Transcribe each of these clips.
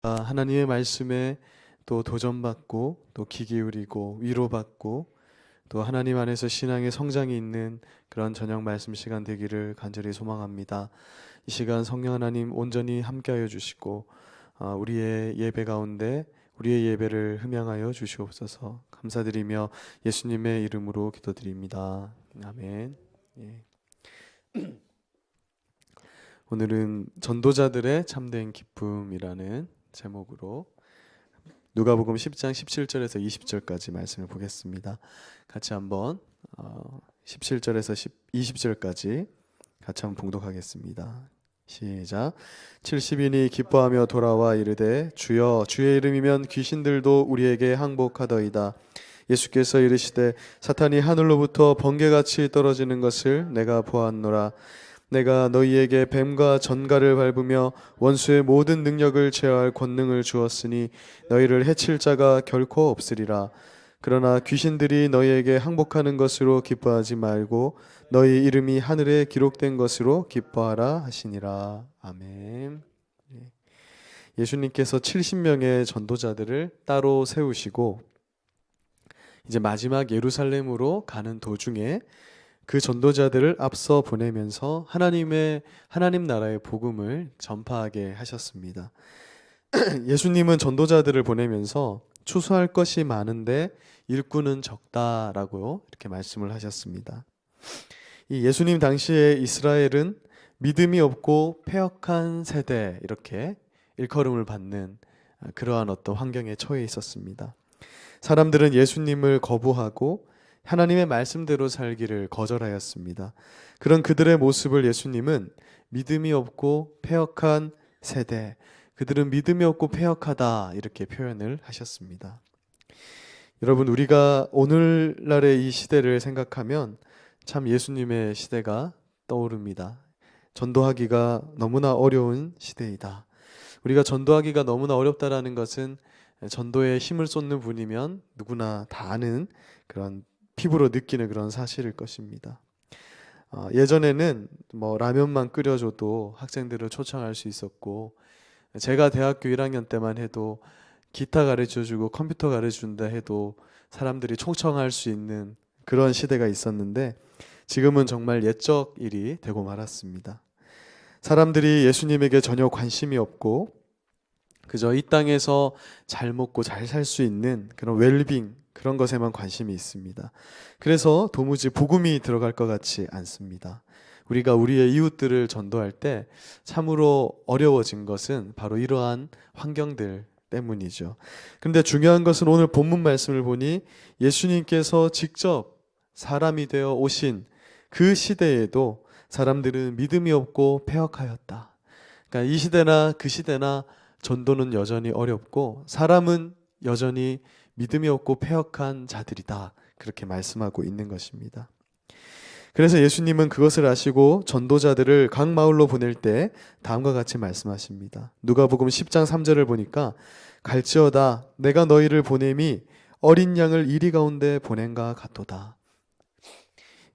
하나님의 말씀에 또 도전받고 또 귀 기울이고 위로받고 또 하나님 안에서 신앙의 성장이 있는 그런 저녁 말씀 시간 되기를 간절히 소망합니다. 이 시간 성령 하나님 온전히 함께하여 주시고 우리의 예배 가운데 우리의 예배를 흠양하여 주시옵소서. 감사드리며 예수님의 이름으로 기도드립니다. 아멘. 예. 오늘은 전도자들의 참된 기쁨이라는 제목으로 누가복음 10장 17절에서 20절까지 말씀을 보겠습니다. 같이 한번 17절에서 20절까지 같이 한번 봉독하겠습니다. 시작. 70인이 기뻐하며 돌아와 이르되 주여 주의 이름이면 귀신들도 우리에게 항복하더이다. 예수께서 이르시되 사탄이 하늘로부터 번개같이 떨어지는 것을 내가 보았노라. 내가 너희에게 뱀과 전갈을 밟으며 원수의 모든 능력을 제어할 권능을 주었으니 너희를 해칠 자가 결코 없으리라. 그러나 귀신들이 너희에게 항복하는 것으로 기뻐하지 말고 너희 이름이 하늘에 기록된 것으로 기뻐하라 하시니라. 아멘. 예수님께서 70명의 전도자들을 따로 세우시고 이제 마지막 예루살렘으로 가는 도중에 그 전도자들을 앞서 보내면서 하나님 나라의 복음을 전파하게 하셨습니다. 예수님은 전도자들을 보내면서 추수할 것이 많은데 일꾼은 적다라고 이렇게 말씀을 하셨습니다. 이 예수님 당시에 이스라엘은 믿음이 없고 패역한 세대 이렇게 일컬음을 받는 그러한 어떤 환경에 처해 있었습니다. 사람들은 예수님을 거부하고 하나님의 말씀대로 살기를 거절하였습니다. 그런 그들의 모습을 예수님은 믿음이 없고 패역한 세대, 그들은 믿음이 없고 패역하다 이렇게 표현을 하셨습니다. 여러분, 우리가 오늘날의 이 시대를 생각하면 참 예수님의 시대가 떠오릅니다. 전도하기가 너무나 어려운 시대이다. 우리가 전도하기가 너무나 어렵다라는 것은 전도에 힘을 쏟는 분이면 누구나 다 아는 그런 피부로 느끼는 그런 사실일 것입니다. 예전에는 라면만 끓여줘도 학생들을 초청할 수 있었고, 제가 대학교 1학년 때만 해도 기타 가르쳐주고 컴퓨터 가르쳐준다 해도 사람들이 초청할 수 있는 그런 시대가 있었는데, 지금은 정말 옛적 일이 되고 말았습니다. 사람들이 예수님에게 전혀 관심이 없고 그저 이 땅에서 잘 먹고 잘 살 수 있는 그런 웰빙, 그런 것에만 관심이 있습니다. 그래서 도무지 복음이 들어갈 것 같지 않습니다. 우리가 우리의 이웃들을 전도할 때 참으로 어려워진 것은 바로 이러한 환경들 때문이죠. 그런데 중요한 것은 오늘 본문 말씀을 보니 예수님께서 직접 사람이 되어 오신 그 시대에도 사람들은 믿음이 없고 패역하였다. 그러니까 이 시대나 그 시대나 전도는 여전히 어렵고 사람은 여전히 믿음이 없고 패역한 자들이다. 그렇게 말씀하고 있는 것입니다. 그래서 예수님은 그것을 아시고 전도자들을 각 마을로 보낼 때 다음과 같이 말씀하십니다. 누가복음 10장 3절을 보니까 갈지어다 내가 너희를 보냄이 어린 양을 이리 가운데 보낸가 같도다.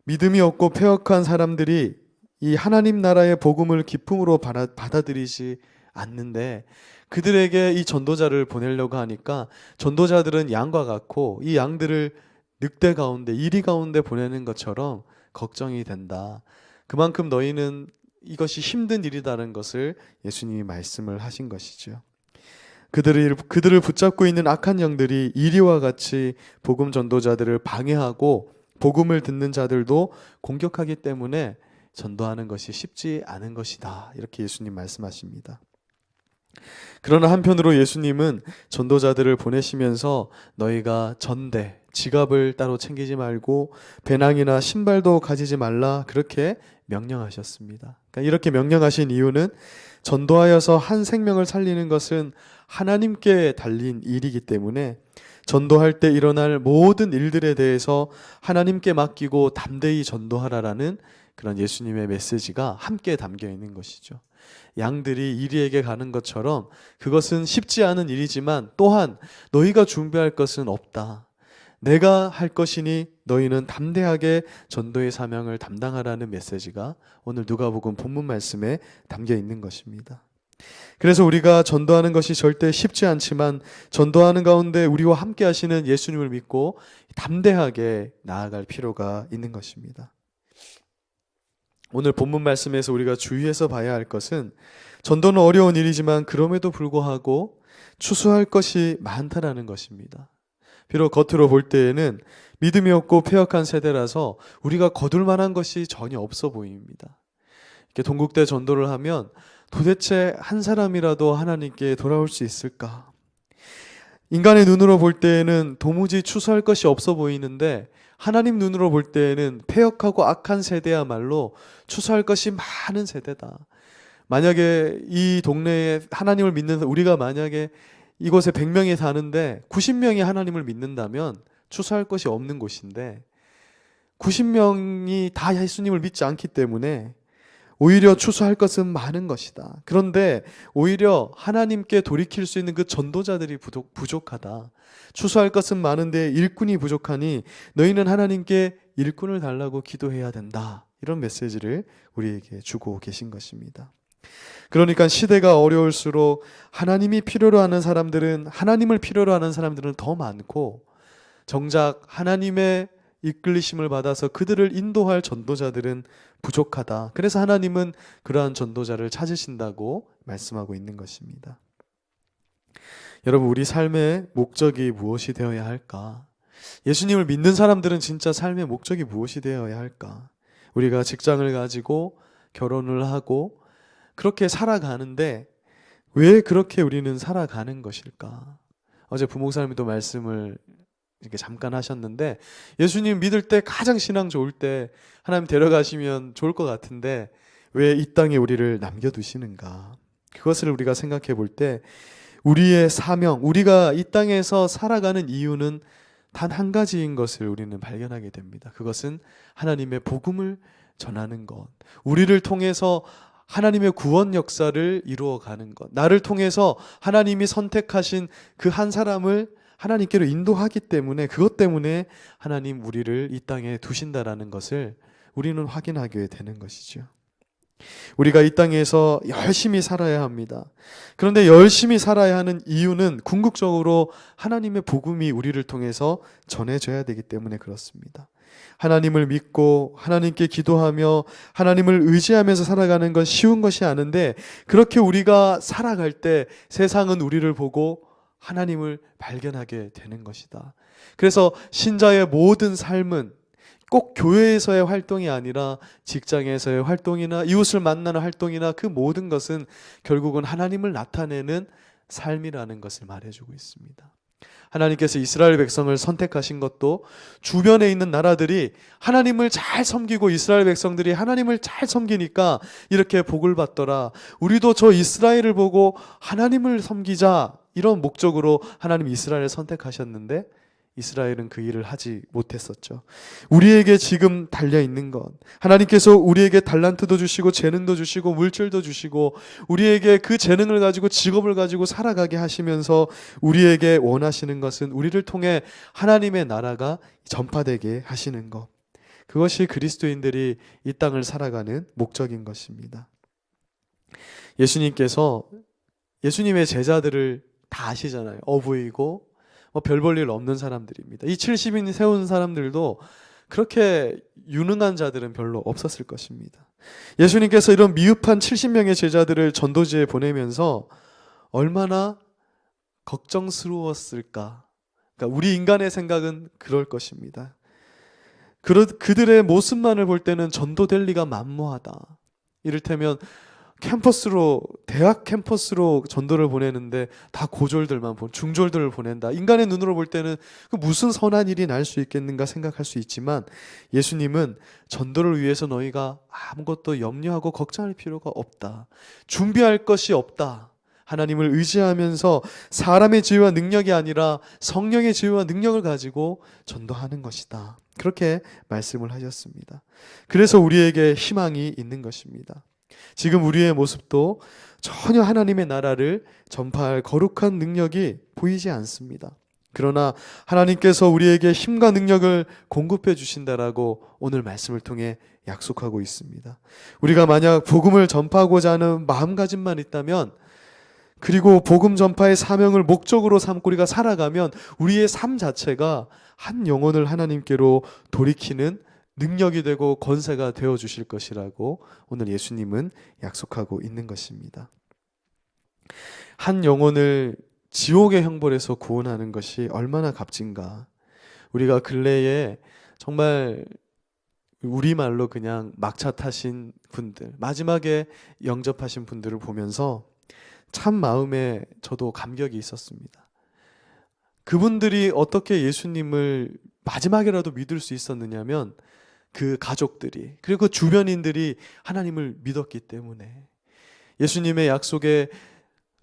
믿음이 없고 패역한 사람들이 이 하나님 나라의 복음을 기쁨으로 받아들이지 않는데 그들에게 이 전도자를 보내려고 하니까 전도자들은 양과 같고 이 양들을 늑대 가운데 이리 가운데 보내는 것처럼 걱정이 된다. 그만큼 너희는 이것이 힘든 일이라는 것을 예수님이 말씀을 하신 것이죠. 그들을 붙잡고 있는 악한 영들이 이리와 같이 복음 전도자들을 방해하고 복음을 듣는 자들도 공격하기 때문에 전도하는 것이 쉽지 않은 것이다. 이렇게 예수님 말씀하십니다. 그러나 한편으로 예수님은 전도자들을 보내시면서 너희가 전대, 지갑을 따로 챙기지 말고 배낭이나 신발도 가지지 말라 그렇게 명령하셨습니다. 그러니까 이렇게 명령하신 이유는 전도하여서 한 생명을 살리는 것은 하나님께 달린 일이기 때문에 전도할 때 일어날 모든 일들에 대해서 하나님께 맡기고 담대히 전도하라라는 그런 예수님의 메시지가 함께 담겨 있는 것이죠. 양들이 이리에게 가는 것처럼 그것은 쉽지 않은 일이지만 또한 너희가 준비할 것은 없다. 내가 할 것이니 너희는 담대하게 전도의 사명을 담당하라는 메시지가 오늘 누가복음 본문 말씀에 담겨 있는 것입니다. 그래서 우리가 전도하는 것이 절대 쉽지 않지만 전도하는 가운데 우리와 함께 하시는 예수님을 믿고 담대하게 나아갈 필요가 있는 것입니다. 오늘 본문 말씀에서 우리가 주의해서 봐야 할 것은 전도는 어려운 일이지만 그럼에도 불구하고 추수할 것이 많다라는 것입니다. 비록 겉으로 볼 때에는 믿음이 없고 패역한 세대라서 우리가 거둘 만한 것이 전혀 없어 보입니다. 이렇게 동국대 전도를 하면 도대체 한 사람이라도 하나님께 돌아올 수 있을까? 인간의 눈으로 볼 때에는 도무지 추수할 것이 없어 보이는데 하나님 눈으로 볼 때에는 패역하고 악한 세대야말로 추수할 것이 많은 세대다. 만약에 이 동네에 하나님을 믿는 우리가 만약에 이곳에 100명이 사는데 90명이 하나님을 믿는다면 추수할 것이 없는 곳인데 90명이 다 예수님을 믿지 않기 때문에 오히려 추수할 것은 많은 것이다. 그런데 오히려 하나님께 돌이킬 수 있는 그 전도자들이 부족하다. 추수할 것은 많은데 일꾼이 부족하니 너희는 하나님께 일꾼을 달라고 기도해야 된다. 이런 메시지를 우리에게 주고 계신 것입니다. 그러니까 시대가 어려울수록 하나님을 필요로 하는 사람들은 더 많고 정작 하나님의 이끌리심을 받아서 그들을 인도할 전도자들은 부족하다. 그래서 하나님은 그러한 전도자를 찾으신다고 말씀하고 있는 것입니다. 여러분, 우리 삶의 목적이 무엇이 되어야 할까? 예수님을 믿는 사람들은 진짜 삶의 목적이 무엇이 되어야 할까? 우리가 직장을 가지고 결혼을 하고 그렇게 살아가는데 왜 그렇게 우리는 살아가는 것일까? 어제 부목사님도 말씀을 이렇게 잠깐 하셨는데 예수님 믿을 때 가장 신앙 좋을 때 하나님 데려가시면 좋을 것 같은데 왜 이 땅에 우리를 남겨두시는가? 그것을 우리가 생각해 볼 때 우리의 사명, 우리가 이 땅에서 살아가는 이유는 단 한 가지인 것을 우리는 발견하게 됩니다. 그것은 하나님의 복음을 전하는 것, 우리를 통해서 하나님의 구원 역사를 이루어가는 것, 나를 통해서 하나님이 선택하신 그 한 사람을 하나님께로 인도하기 때문에 그것 때문에 하나님 우리를 이 땅에 두신다라는 것을 우리는 확인하게 되는 것이죠. 우리가 이 땅에서 열심히 살아야 합니다. 그런데 열심히 살아야 하는 이유는 궁극적으로 하나님의 복음이 우리를 통해서 전해져야 되기 때문에 그렇습니다. 하나님을 믿고 하나님께 기도하며 하나님을 의지하면서 살아가는 건 쉬운 것이 아닌데 그렇게 우리가 살아갈 때 세상은 우리를 보고 하나님을 발견하게 되는 것이다. 그래서 신자의 모든 삶은 꼭 교회에서의 활동이 아니라 직장에서의 활동이나 이웃을 만나는 활동이나 그 모든 것은 결국은 하나님을 나타내는 삶이라는 것을 말해주고 있습니다. 하나님께서 이스라엘 백성을 선택하신 것도 주변에 있는 나라들이 하나님을 잘 섬기고 이스라엘 백성들이 하나님을 잘 섬기니까 이렇게 복을 받더라. 우리도 저 이스라엘을 보고 하나님을 섬기자, 이런 목적으로 하나님 이스라엘을 선택하셨는데 이스라엘은 그 일을 하지 못했었죠. 우리에게 지금 달려있는 것, 하나님께서 우리에게 달란트도 주시고 재능도 주시고 물질도 주시고 우리에게 그 재능을 가지고 직업을 가지고 살아가게 하시면서 우리에게 원하시는 것은 우리를 통해 하나님의 나라가 전파되게 하시는 것, 그것이 그리스도인들이 이 땅을 살아가는 목적인 것입니다. 예수님께서 예수님의 제자들을 다 아시잖아요. 어부이고 별 볼 일 없는 사람들입니다. 이 70인 세운 사람들도 그렇게 유능한 자들은 별로 없었을 것입니다. 예수님께서 이런 미흡한 70명의 제자들을 전도지에 보내면서 얼마나 걱정스러웠을까. 그러니까 우리 인간의 생각은 그럴 것입니다. 그들의 모습만을 볼 때는 전도될 리가 만무하다. 이를테면 대학 캠퍼스로 전도를 보내는데 다 고졸들만 중졸들을 보낸다. 인간의 눈으로 볼 때는 무슨 선한 일이 날 수 있겠는가 생각할 수 있지만 예수님은 전도를 위해서 너희가 아무것도 염려하고 걱정할 필요가 없다. 준비할 것이 없다. 하나님을 의지하면서 사람의 지혜와 능력이 아니라 성령의 지혜와 능력을 가지고 전도하는 것이다. 그렇게 말씀을 하셨습니다. 그래서 우리에게 희망이 있는 것입니다. 지금 우리의 모습도 전혀 하나님의 나라를 전파할 거룩한 능력이 보이지 않습니다. 그러나 하나님께서 우리에게 힘과 능력을 공급해 주신다라고 오늘 말씀을 통해 약속하고 있습니다. 우리가 만약 복음을 전파하고자 하는 마음가짐만 있다면 그리고 복음 전파의 사명을 목적으로 삼고 우리가 살아가면 우리의 삶 자체가 한 영혼을 하나님께로 돌이키는 능력이 되고 권세가 되어 주실 것이라고 오늘 예수님은 약속하고 있는 것입니다. 한 영혼을 지옥의 형벌에서 구원하는 것이 얼마나 값진가. 우리가 근래에 정말 우리말로 그냥 막차 타신 분들, 마지막에 영접하신 분들을 보면서 참 마음에 저도 감격이 있었습니다. 그분들이 어떻게 예수님을 마지막에라도 믿을 수 있었느냐면 그 가족들이, 그리고 그 주변인들이 하나님을 믿었기 때문에, 예수님의 약속에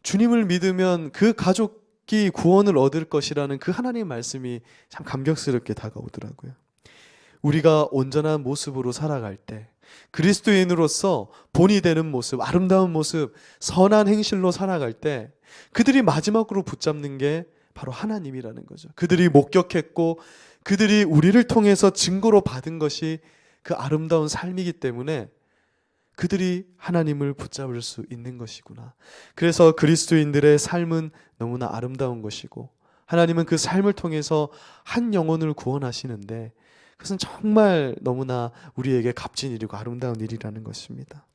주님을 믿으면 그 가족이 구원을 얻을 것이라는 그 하나님의 말씀이 참 감격스럽게 다가오더라고요. 우리가 온전한 모습으로 살아갈 때, 그리스도인으로서 본이 되는 모습, 아름다운 모습, 선한 행실로 살아갈 때 그들이 마지막으로 붙잡는 게 바로 하나님이라는 거죠. 그들이 목격했고 그들이 우리를 통해서 증거로 받은 것이 그 아름다운 삶이기 때문에 그들이 하나님을 붙잡을 수 있는 것이구나. 그래서 그리스도인들의 삶은 너무나 아름다운 것이고 하나님은 그 삶을 통해서 한 영혼을 구원하시는데 그것은 정말 너무나 우리에게 값진 일이고 아름다운 일이라는 것입니다.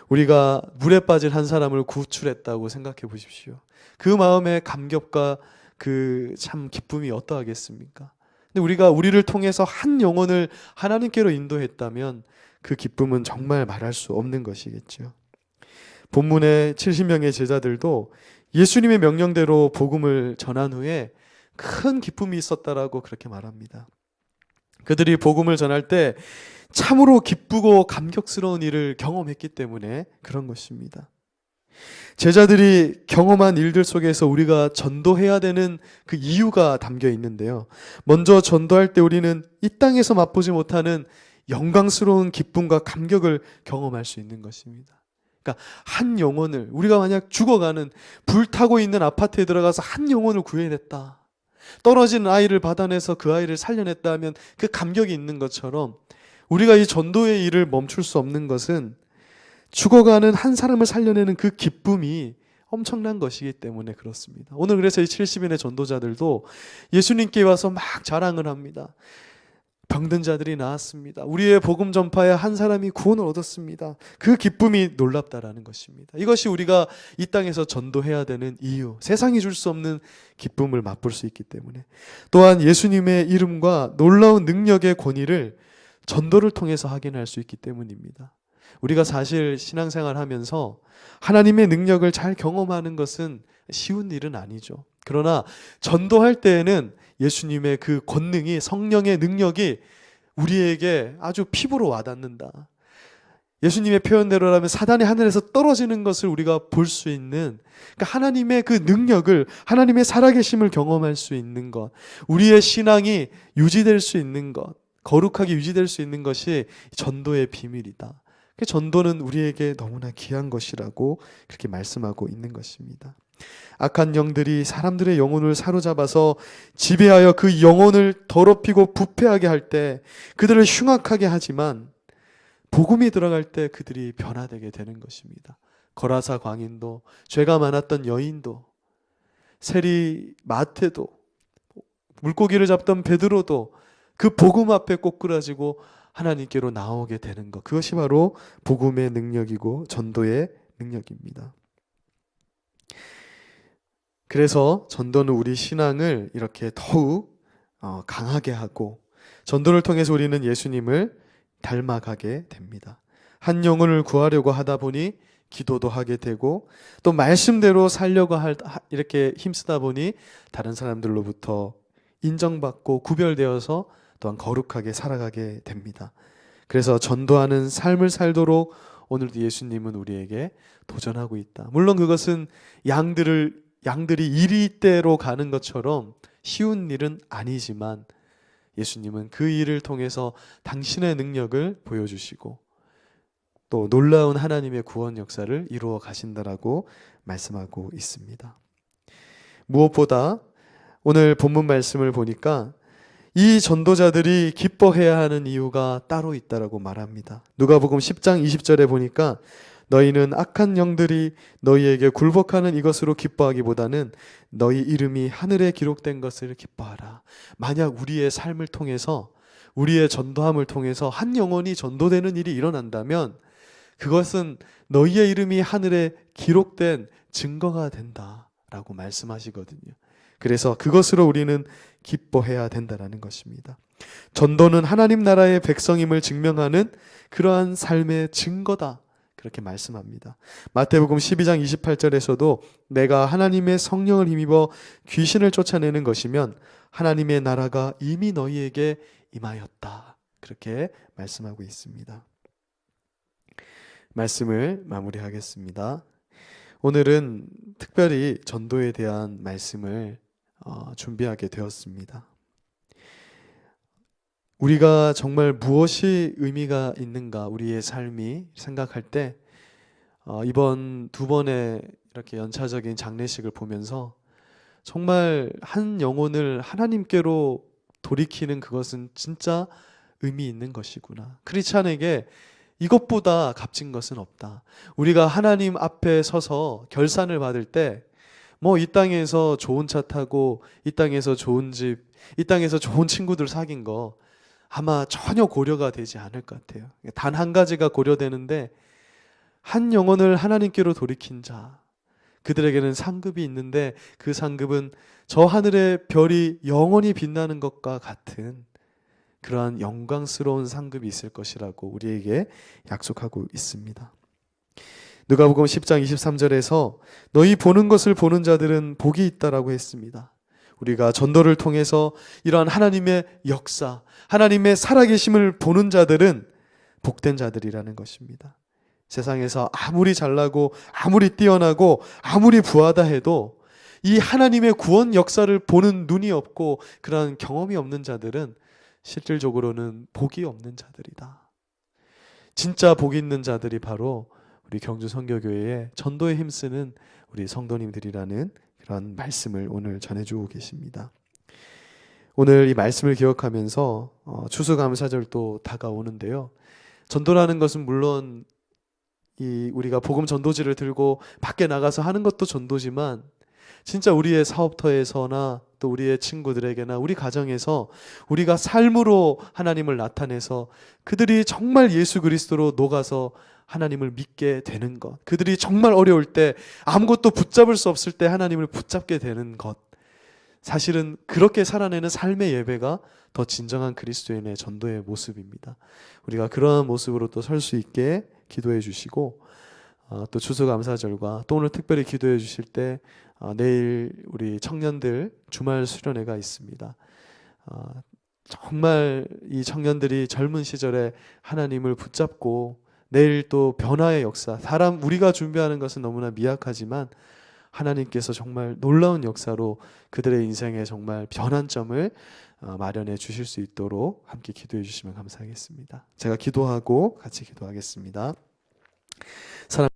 우리가 물에 빠진 한 사람을 구출했다고 생각해 보십시오. 그 마음의 감격과 그 참 기쁨이 어떠하겠습니까? 근데 우리가 우리를 통해서 한 영혼을 하나님께로 인도했다면 그 기쁨은 정말 말할 수 없는 것이겠죠. 본문의 70명의 제자들도 예수님의 명령대로 복음을 전한 후에 큰 기쁨이 있었다라고 그렇게 말합니다. 그들이 복음을 전할 때 참으로 기쁘고 감격스러운 일을 경험했기 때문에 그런 것입니다. 제자들이 경험한 일들 속에서 우리가 전도해야 되는 그 이유가 담겨 있는데요. 먼저 전도할 때 우리는 이 땅에서 맛보지 못하는 영광스러운 기쁨과 감격을 경험할 수 있는 것입니다. 그러니까 한 영혼을, 우리가 만약 죽어가는 불타고 있는 아파트에 들어가서 한 영혼을 구해냈다, 떨어진 아이를 받아내서 그 아이를 살려냈다 하면 그 감격이 있는 것처럼 우리가 이 전도의 일을 멈출 수 없는 것은 죽어가는 한 사람을 살려내는 그 기쁨이 엄청난 것이기 때문에 그렇습니다. 오늘 그래서 이 70인의 전도자들도 예수님께 와서 막 자랑을 합니다. 병든 자들이 나았습니다. 우리의 복음 전파에 한 사람이 구원을 얻었습니다. 그 기쁨이 놀랍다라는 것입니다. 이것이 우리가 이 땅에서 전도해야 되는 이유, 세상이 줄 수 없는 기쁨을 맛볼 수 있기 때문에, 또한 예수님의 이름과 놀라운 능력의 권위를 전도를 통해서 확인할 수 있기 때문입니다. 우리가 사실 신앙생활 하면서 하나님의 능력을 잘 경험하는 것은 쉬운 일은 아니죠. 그러나 전도할 때에는 예수님의 그 권능이, 성령의 능력이 우리에게 아주 피부로 와닿는다. 예수님의 표현대로라면 사단이 하늘에서 떨어지는 것을 우리가 볼 수 있는, 그러니까 하나님의 그 능력을, 하나님의 살아계심을 경험할 수 있는 것, 우리의 신앙이 유지될 수 있는 것, 거룩하게 유지될 수 있는 것이 전도의 비밀이다. 전도는 우리에게 너무나 귀한 것이라고 그렇게 말씀하고 있는 것입니다. 악한 영들이 사람들의 영혼을 사로잡아서 지배하여 그 영혼을 더럽히고 부패하게 할 때 그들을 흉악하게 하지만, 복음이 들어갈 때 그들이 변화되게 되는 것입니다. 거라사 광인도, 죄가 많았던 여인도, 세리 마태도, 물고기를 잡던 베드로도 그 복음 앞에 꼬꾸라지고 하나님께로 나오게 되는 것, 그것이 바로 복음의 능력이고 전도의 능력입니다. 그래서 전도는 우리 신앙을 이렇게 더욱 강하게 하고, 전도를 통해서 우리는 예수님을 닮아가게 됩니다. 한 영혼을 구하려고 하다 보니 기도도 하게 되고, 또 말씀대로 살려고 이렇게 힘쓰다 보니 다른 사람들로부터 인정받고 구별되어서 또한 거룩하게 살아가게 됩니다. 그래서 전도하는 삶을 살도록 오늘도 예수님은 우리에게 도전하고 있다. 물론 그것은 양들이 이리대로 가는 것처럼 쉬운 일은 아니지만, 예수님은 그 일을 통해서 당신의 능력을 보여주시고 또 놀라운 하나님의 구원 역사를 이루어 가신다라고 말씀하고 있습니다. 무엇보다 오늘 본문 말씀을 보니까 이 전도자들이 기뻐해야 하는 이유가 따로 있다라고 말합니다. 누가복음 10장 20절에 보니까 너희는 악한 영들이 너희에게 굴복하는 이것으로 기뻐하기보다는 너희 이름이 하늘에 기록된 것을 기뻐하라. 만약 우리의 삶을 통해서, 우리의 전도함을 통해서 한 영혼이 전도되는 일이 일어난다면 그것은 너희의 이름이 하늘에 기록된 증거가 된다라고 말씀하시거든요. 그래서 그것으로 우리는 기뻐해야 된다라는 것입니다. 전도는 하나님 나라의 백성임을 증명하는 그러한 삶의 증거다, 그렇게 말씀합니다. 마태복음 12장 28절에서도 내가 하나님의 성령을 힘입어 귀신을 쫓아내는 것이면 하나님의 나라가 이미 너희에게 임하였다, 그렇게 말씀하고 있습니다. 말씀을 마무리하겠습니다. 오늘은 특별히 전도에 대한 말씀을 준비하게 되었습니다. 우리가 정말 무엇이 의미가 있는가, 우리의 삶이 생각할 때 이번 두 번의 이렇게 연차적인 장례식을 보면서 정말 한 영혼을 하나님께로 돌이키는 그것은 진짜 의미 있는 것이구나. 크리스찬에게 이것보다 값진 것은 없다. 우리가 하나님 앞에 서서 결산을 받을 때 뭐 이 땅에서 좋은 차 타고, 이 땅에서 좋은 집, 이 땅에서 좋은 친구들 사귄 거 아마 전혀 고려가 되지 않을 것 같아요. 단 한 가지가 고려되는데, 한 영혼을 하나님께로 돌이킨 자, 그들에게는 상급이 있는데 그 상급은 저 하늘의 별이 영원히 빛나는 것과 같은 그러한 영광스러운 상급이 있을 것이라고 우리에게 약속하고 있습니다. 누가복음 10장 23절에서 너희 보는 것을 보는 자들은 복이 있다라고 했습니다. 우리가 전도를 통해서 이러한 하나님의 역사, 하나님의 살아계심을 보는 자들은 복된 자들이라는 것입니다. 세상에서 아무리 잘나고 아무리 뛰어나고 아무리 부하다 해도 이 하나님의 구원 역사를 보는 눈이 없고 그러한 경험이 없는 자들은 실질적으로는 복이 없는 자들이다. 진짜 복 있는 자들이 바로 우리 경주 선교교회에 전도에 힘쓰는 우리 성도님들이라는 그런 말씀을 오늘 전해주고 계십니다. 오늘 이 말씀을 기억하면서 추수감사절도 다가오는데요. 전도라는 것은 물론 우리가 복음 전도지를 들고 밖에 나가서 하는 것도 전도지만, 진짜 우리의 사업터에서나 또 우리의 친구들에게나 우리 가정에서 우리가 삶으로 하나님을 나타내서 그들이 정말 예수 그리스도로 녹아서 하나님을 믿게 되는 것, 그들이 정말 어려울 때 아무것도 붙잡을 수 없을 때 하나님을 붙잡게 되는 것, 사실은 그렇게 살아내는 삶의 예배가 더 진정한 그리스도인의 전도의 모습입니다. 우리가 그러한 모습으로 또 설 수 있게 기도해 주시고, 또 추수감사절과 또 오늘 특별히 기도해 주실 때 내일 우리 청년들 주말 수련회가 있습니다. 정말 이 청년들이 젊은 시절에 하나님을 붙잡고 내일 또 변화의 역사, 우리가 준비하는 것은 너무나 미약하지만 하나님께서 정말 놀라운 역사로 그들의 인생에 정말 변환점을 마련해 주실 수 있도록 함께 기도해 주시면 감사하겠습니다. 제가 기도하고 같이 기도하겠습니다.